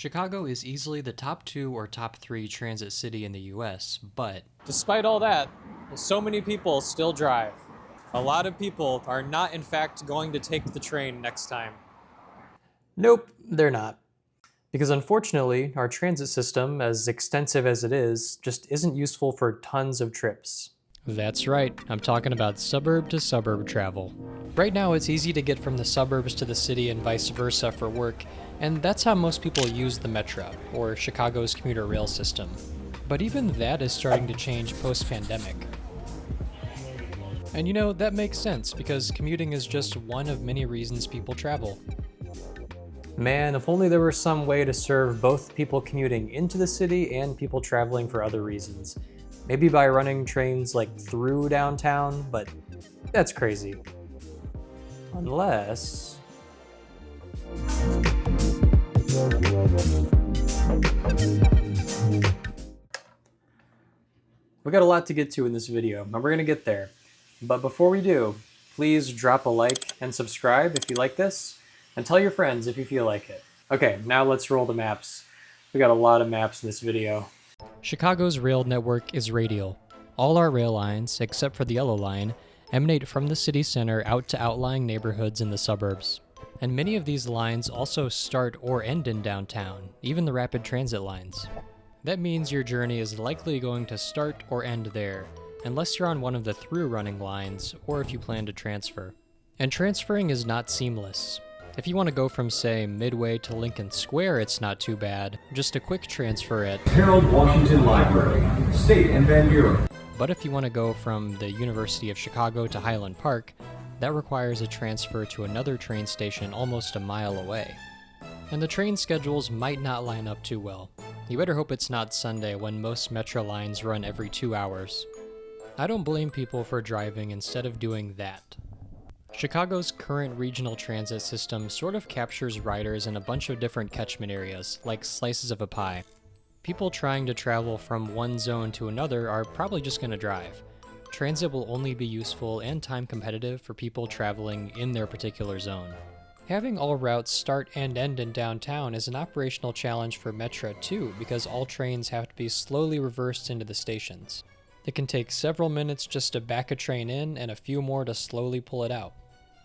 Chicago is easily the top 2 or top 3 transit city in the US, but Despite all that, so many people still drive. A lot of people are not in fact going to take the train next time. Nope, they're not. Because unfortunately, our transit system, as extensive as it is, just isn't useful for tons of trips. that's right, I'm talking about suburb to suburb travel. Right now it's easy to get from the suburbs to the city and vice versa for work, and that's how most people use the Metro, or Chicago's commuter rail system. But even that is starting to change post-pandemic. And you know, that makes sense, because commuting is just one of many reasons people travel. Man, if only there were some way to serve both people commuting into the city and people traveling for other reasons. Maybe by running trains like through downtown, but that's crazy. Unless... We got a lot to get to in this video, and we're gonna get there. But before we do, please drop a like and subscribe if you like this, and tell your friends if you feel like it. Okay, now let's roll the maps. We got a lot of maps in this video. Chicago's rail network is radial. All our rail lines, except for the yellow line, emanate from the city center out to outlying neighborhoods in the suburbs. And many of these lines also start or end in downtown, even the rapid transit lines. That means your journey is likely going to start or end there, unless you're on one of the through running lines or if you plan to transfer. And transferring is not seamless. If you want to go from, say, Midway to Lincoln Square, it's not too bad. Just a quick transfer at Harold Washington Library, State and Van Buren. But if you want to go from the University of Chicago to Highland Park, that requires a transfer to another train station almost a mile away. And the train schedules might not line up too well. You better hope it's not Sunday when most metro lines run every 2 hours. I don't blame people for driving instead of doing that. Chicago's current regional transit system sort of captures riders in a bunch of different catchment areas, like slices of a pie. People trying to travel from one zone to another are probably just going to drive. Transit will only be useful and time competitive for people traveling in their particular zone. Having all routes start and end in downtown is an operational challenge for Metro too, because all trains have to be slowly reversed into the stations. It can take several minutes just to back a train in and a few more to slowly pull it out.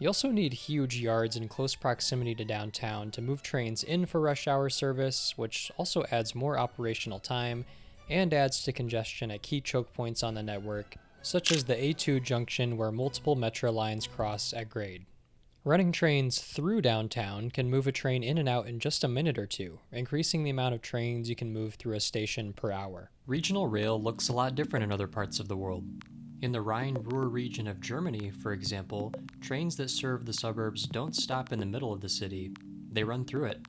You also need huge yards in close proximity to downtown to move trains in for rush hour service, which also adds more operational time and adds to congestion at key choke points on the network, such as the A2 junction where multiple metro lines cross at grade. Running trains through downtown can move a train in and out in just a minute or two, increasing the amount of trains you can move through a station per hour. Regional rail looks a lot different in other parts of the world. In the Rhine-Ruhr region of Germany, for example, trains that serve the suburbs don't stop in the middle of the city, they run through it.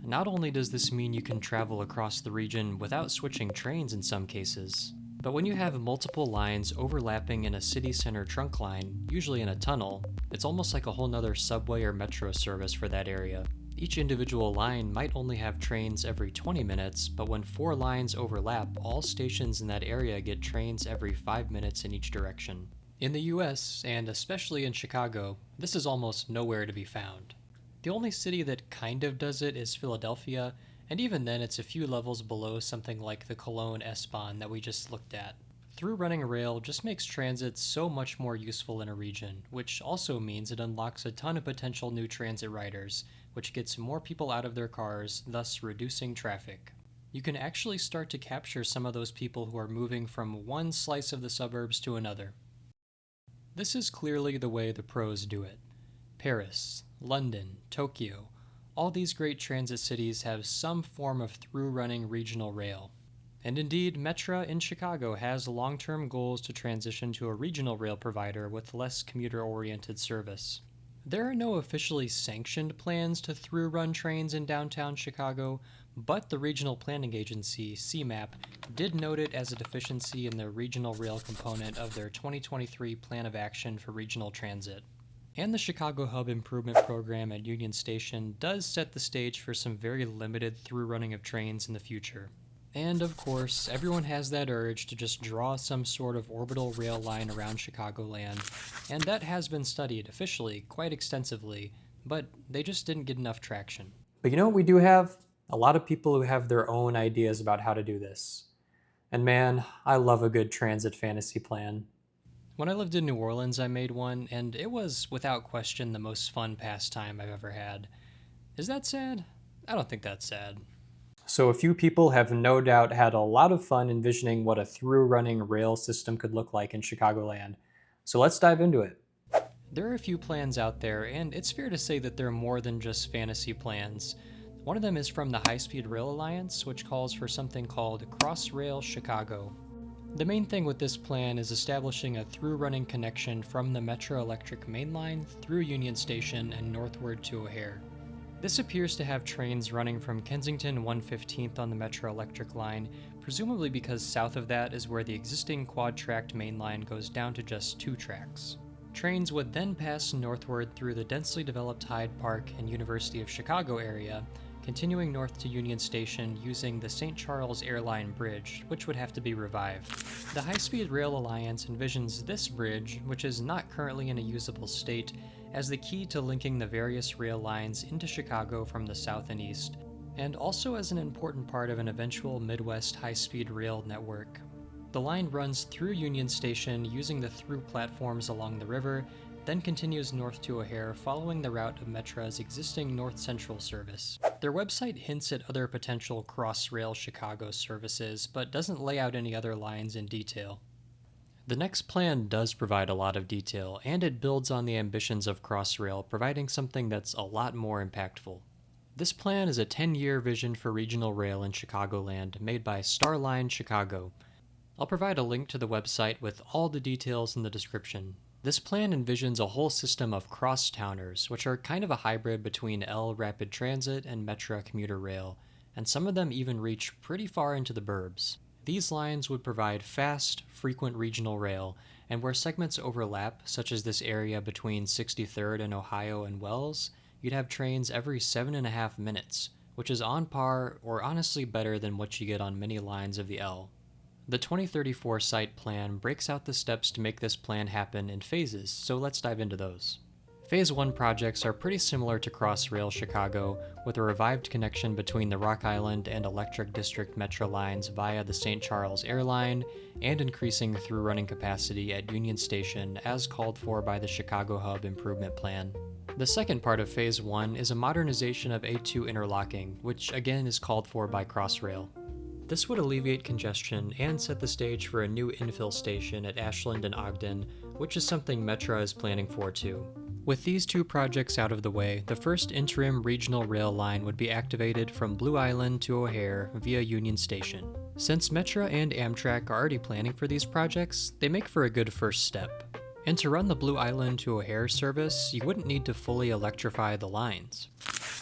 Not only does this mean you can travel across the region without switching trains in some cases, but when you have multiple lines overlapping in a city center trunk line, usually in a tunnel, it's almost like a whole nother subway or metro service for that area. Each individual line might only have trains every 20 minutes, but when 4 lines overlap, all stations in that area get trains every 5 minutes in each direction. In the US, and especially in Chicago, this is almost nowhere to be found. The only city that kind of does it is Philadelphia, and even then it's a few levels below something like the Cologne S-Bahn that we just looked at. Through running rail just makes transit so much more useful in a region, which also means it unlocks a ton of potential new transit riders, which gets more people out of their cars, thus reducing traffic. You can actually start to capture some of those people who are moving from one slice of the suburbs to another. This is clearly the way the pros do it. Paris, London, Tokyo, all these great transit cities have some form of through-running regional rail. And indeed, Metra in Chicago has long-term goals to transition to a regional rail provider with less commuter-oriented service. There are no officially sanctioned plans to through-run trains in downtown Chicago, but the Regional Planning Agency, CMAP, did note it as a deficiency in the regional rail component of their 2023 Plan of Action for Regional Transit. And the Chicago Hub Improvement Program at Union Station does set the stage for some very limited through-running of trains in the future. And of course, everyone has that urge to just draw some sort of orbital rail line around Chicagoland, and that has been studied officially quite extensively, but they just didn't get enough traction. But you know what we do have? A lot of people who have their own ideas about how to do this. And man, I love a good transit fantasy plan. When I lived in New Orleans, I made one, and it was, without question, the most fun pastime I've ever had. Is that sad? I don't think that's sad. So a few people have no doubt had a lot of fun envisioning what a through-running rail system could look like in Chicagoland. So let's dive into it. There are a few plans out there, and it's fair to say that they're more than just fantasy plans. One of them is from the High-Speed Rail Alliance, which calls for something called CrossRail Chicago. The main thing with this plan is establishing a through-running connection from the Metro Electric main line through Union Station and northward to O'Hare. This appears to have trains running from Kensington 115th on the Metro Electric line, presumably because south of that is where the existing quad-tracked main line goes down to just 2 tracks. Trains would then pass northward through the densely developed Hyde Park and University of Chicago area, continuing north to Union Station using the St. Charles Airline Bridge, which would have to be revived. The High-Speed Rail Alliance envisions this bridge, which is not currently in a usable state, as the key to linking the various rail lines into Chicago from the south and east, and also as an important part of an eventual Midwest high-speed rail network. The line runs through Union Station using the through platforms along the river, then continues north to O'Hare following the route of Metra's existing North Central service. Their website hints at other potential CrossRail Chicago services, but doesn't lay out any other lines in detail. The next plan does provide a lot of detail, and it builds on the ambitions of CrossRail, providing something that's a lot more impactful. This plan is a 10-year vision for regional rail in Chicagoland, made by Starline Chicago. I'll provide a link to the website with all the details in the description. This plan envisions a whole system of CrossTowners, which are kind of a hybrid between L Rapid Transit and Metra commuter rail, and some of them even reach pretty far into the burbs. These lines would provide fast, frequent regional rail, and where segments overlap, such as this area between 63rd and Ohio and Wells, you'd have trains every 7.5 minutes, which is on par or honestly better than what you get on many lines of the L. The 2034 site plan breaks out the steps to make this plan happen in phases, so let's dive into those. Phase 1 projects are pretty similar to CrossRail Chicago, with a revived connection between the Rock Island and Electric District Metro lines via the St. Charles Airline, and increasing through-running capacity at Union Station as called for by the Chicago Hub Improvement Plan. The second part of Phase 1 is a modernization of A2 interlocking, which again is called for by CrossRail. This would alleviate congestion and set the stage for a new infill station at Ashland and Ogden, which is something Metra is planning for too. With these two projects out of the way, the first interim regional rail line would be activated from Blue Island to O'Hare via Union Station. Since Metra and Amtrak are already planning for these projects, they make for a good first step. And to run the Blue Island to O'Hare service, you wouldn't need to fully electrify the lines.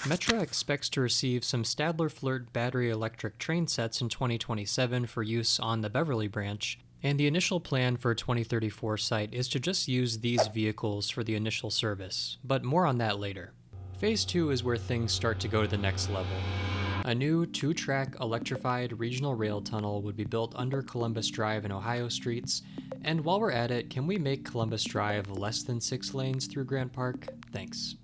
Metra expects to receive some Stadler-Flirt battery electric train sets in 2027 for use on the Beverly branch, and the initial plan for 2034 site is to just use these vehicles for the initial service, but more on that later. Phase 2 is where things start to go to the next level. A new 2-track electrified regional rail tunnel would be built under Columbus Drive and Ohio streets, and while we're at it, can we make Columbus Drive less than 6 lanes through Grant Park? Thanks.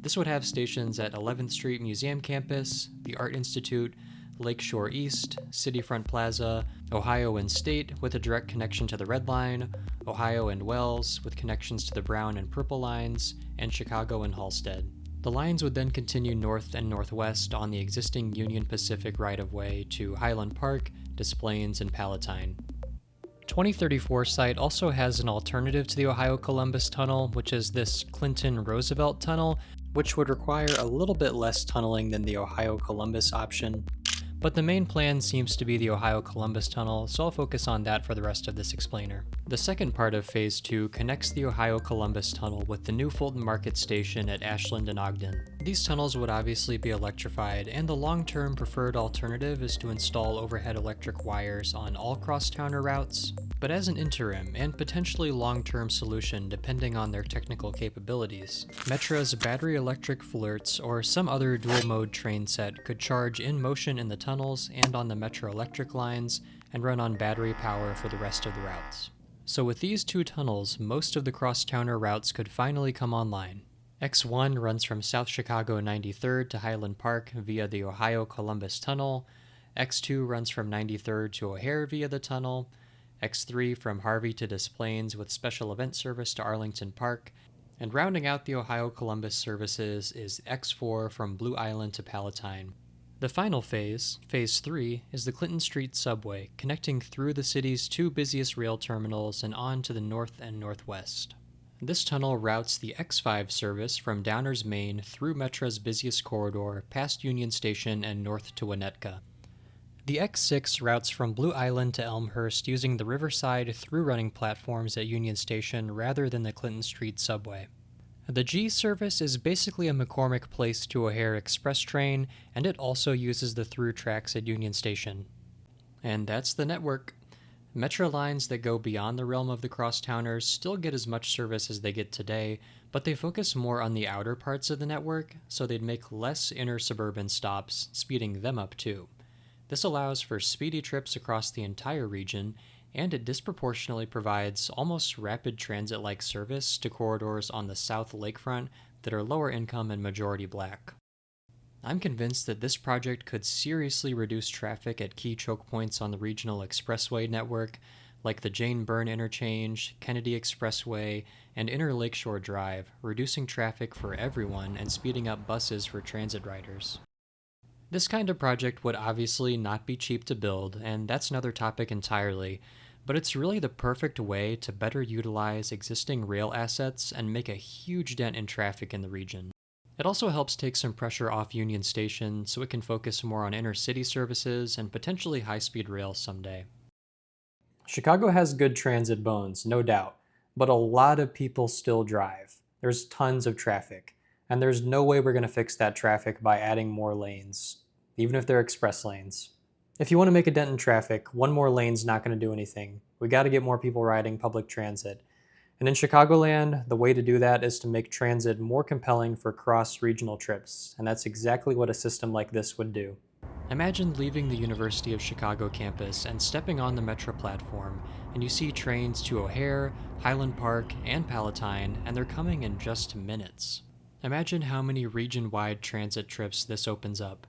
This would have stations at 11th Street Museum Campus, the Art Institute, Lakeshore East, Cityfront Plaza, Ohio and State with a direct connection to the Red Line, Ohio and Wells with connections to the Brown and Purple lines, and Chicago and Halsted. The lines would then continue north and northwest on the existing Union Pacific right-of-way to Highland Park, Des Plaines, and Palatine. 2034 site also has an alternative to the Ohio Columbus Tunnel, which is this Clinton Roosevelt Tunnel, which would require a little bit less tunneling than the Ohio Columbus option. But the main plan seems to be the Ohio Columbus Tunnel, so I'll focus on that for the rest of this explainer. The second part of Phase 2 connects the Ohio Columbus Tunnel with the new Fulton Market Station at Ashland and Ogden. These tunnels would obviously be electrified, and the long-term preferred alternative is to install overhead electric wires on all CrossTowner routes. But as an interim and potentially long-term solution depending on their technical capabilities, Metra's battery electric flirts or some other dual-mode train set could charge in motion in the tunnels and on the Metra electric lines and run on battery power for the rest of the routes. So with these two tunnels, most of the CrossTowner routes could finally come online. X1 runs from South Chicago 93rd to Highland Park via the Ohio-Columbus Tunnel. X2 runs from 93rd to O'Hare via the tunnel. X3 from Harvey to Des Plaines with special event service to Arlington Park. And rounding out the Ohio-Columbus services is X4 from Blue Island to Palatine. The final phase, Phase 3, is the Clinton Street subway, connecting through the city's two busiest rail terminals and on to the north and northwest. This tunnel routes the X5 service from Downers, Maine through Metra's busiest corridor, past Union Station and north to Winnetka. The X6 routes from Blue Island to Elmhurst using the Riverside through-running platforms at Union Station rather than the Clinton Street subway. The G service is basically a McCormick Place to O'Hare express train, and it also uses the through tracks at Union Station. And that's the network. Metra lines that go beyond the realm of the CrossTowners still get as much service as they get today, but they focus more on the outer parts of the network, so they'd make less inner suburban stops, speeding them up too. This allows for speedy trips across the entire region, and it disproportionately provides almost rapid transit-like service to corridors on the south lakefront that are lower income and majority black. I'm convinced that this project could seriously reduce traffic at key choke points on the regional expressway network, like the Jane Byrne Interchange, Kennedy Expressway, and Inner Lakeshore Drive, reducing traffic for everyone and speeding up buses for transit riders. This kind of project would obviously not be cheap to build, and that's another topic entirely, but it's really the perfect way to better utilize existing rail assets and make a huge dent in traffic in the region. It also helps take some pressure off Union Station so it can focus more on inner city services and potentially high-speed rail someday. Chicago has good transit bones, no doubt, but a lot of people still drive. There's tons of traffic, and there's no way we're going to fix that traffic by adding more lanes, even if they're express lanes. If you want to make a dent in traffic, one more lane's not going to do anything. We got to get more people riding public transit. And in Chicagoland, the way to do that is to make transit more compelling for cross-regional trips, and that's exactly what a system like this would do. Imagine leaving the University of Chicago campus and stepping on the Metra platform, and you see trains to O'Hare, Highland Park, and Palatine, and they're coming in just minutes. Imagine how many region-wide transit trips this opens up.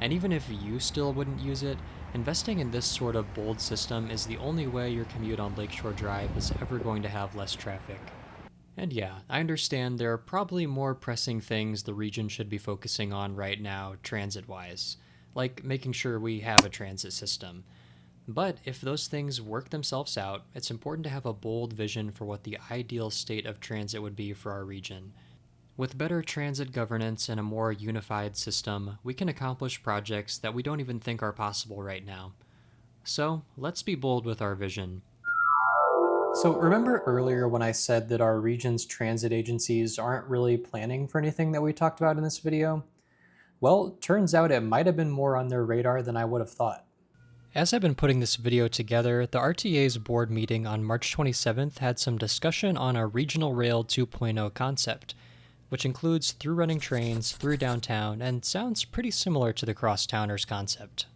And even if you still wouldn't use it, investing in this sort of bold system is the only way your commute on Lakeshore Drive is ever going to have less traffic. And yeah, I understand there are probably more pressing things the region should be focusing on right now, transit-wise, like making sure we have a transit system. But if those things work themselves out, it's important to have a bold vision for what the ideal state of transit would be for our region. With better transit governance and a more unified system, we can accomplish projects that we don't even think are possible right now. So, let's be bold with our vision. So remember earlier when I said that our region's transit agencies aren't really planning for anything that we talked about in this video? Well, turns out it might have been more on their radar than I would have thought. As I've been putting this video together, the RTA's board meeting on March 27th had some discussion on a Regional Rail 2.0 concept, which includes through-running trains through downtown and sounds pretty similar to the CrossTowners concept.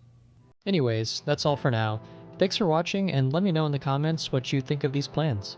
Anyways, that's all for now. Thanks for watching, and let me know in the comments what you think of these plans.